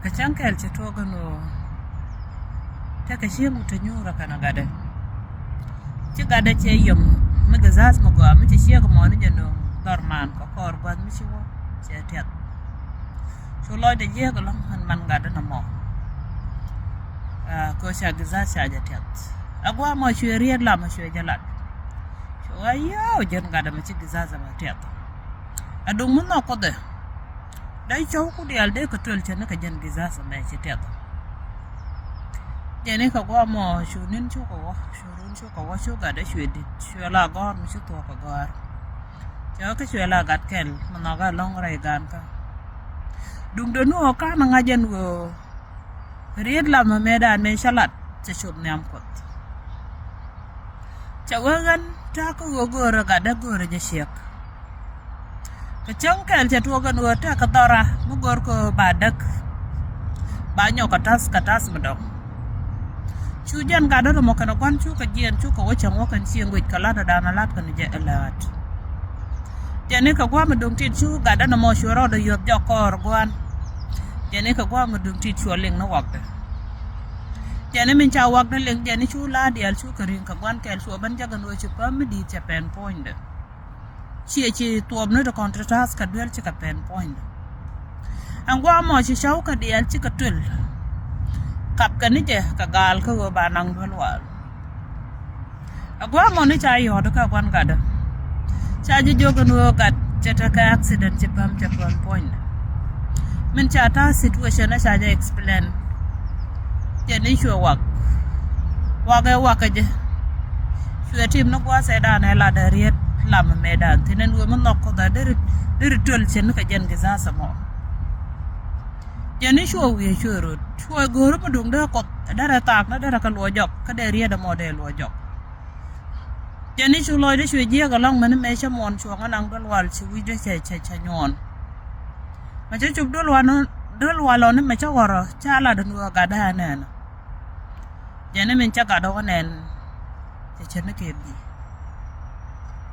Kacang kel cetua gano ta kashe mu ta nyura kana gada ci gada ce yum muga zas mu go mu ci she ga mo ni jano dorman ko kor gwan mi ci wo ce tet so lo de je ga lan man gada na mo ko sha ga za sha ja tet agwa mo shwe la mo shwe jalat so ayo jen gada mu ci ga za ba tet adung mun no ko de dai chow ku dial de ko tol chen ka jen giza sa mai chitet jene ka gwa mo shunin chu ko shurun chu ko shu ga da shwedi shwela gor mi chu to ko gor cho ka shwela gat kel no ga long rai gan ka dung de no ka na nga jen go ried la ma medan me shalat che chub nyam kot chawangan ta ko go ga da go re je shek Kacang kel cetua kan wata katora mugor ko badak banyo katas medok chujan gado mo kana kwan chu ka jien chu ko wachang wo kan sieng wit kala da na lat kan je alat jene ka gwa medung tit chu gado na mo shuro do yot jokor gwan jene ka gwa medung tit chu leng na wak da jene min cha wak da leng jene chu la dial chu ka ring ka gwan kel chu ban jagan wo chu pam di cha pen point chi tuom no to contrast ka duel chi ka pen point angwa mo chi shau ka dial chi ka tul kap ka ni je ka gal ka go banang dwal wal agwa mo ni cha yo do ka kwan gada cha ji jogo no gat chata ka accident chi pam cha point min cha ta situation na cha ja explain je ni sure wak je sure team no kwa se da na la da riet lama medan tenen wo man nokko da der tol chen ka jen ge za samo jeni sho wi choro sho goro ma dung da ko dara tak na dara ka lo jok ka de ria da model lo jok jeni sho lo de sho je ga long man me chamon sho nga nang dol wal chi wi de che nyon ma che chup dol walo ne me cha woro cha la den wo ga da na jeni min cha ga do nen che chen ke bi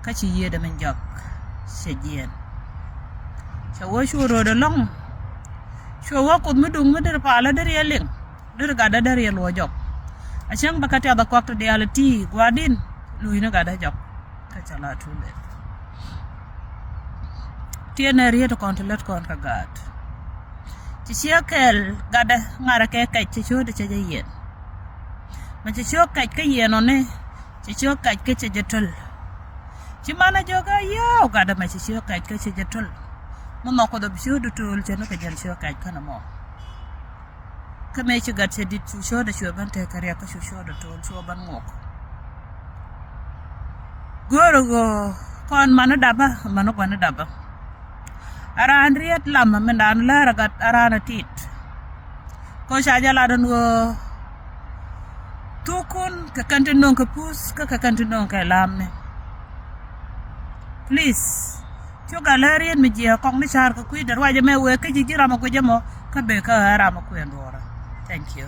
ka chi ye da men jok se jien cha wo shu ro da long shu wa ko mu dung mu der pa la der yeling der ga da der yelo jok a chang ba ka ta da ko to reality gwadin lui na ga da jok ka cha la tu le tiene rie to kontrolet kon ka gat chi sia kel ga da ngara ke ka chi shu de che yen ma chi shu ka yen one chi shu ka che jetol Cimana juga ya, gak ada masih sio kait ke sejatul. Mau ko da bisio du tul chena ka jan sio kait kana mo. Ka me chi gat sedit chu sho da sho ban te kariya ka sho da tul sho ban ngok. Goro go kon mana daba. Ara andriat lama mendan la ragat arana tit. Ko saja la dan go tukun ka kantinong ka pus ka kantinong ka lamne. Please cho galerian mi jia kong ni char ka kui darwa je me we ka jijira ma ko jamo ka be ka ara ma ku endora. Thank you.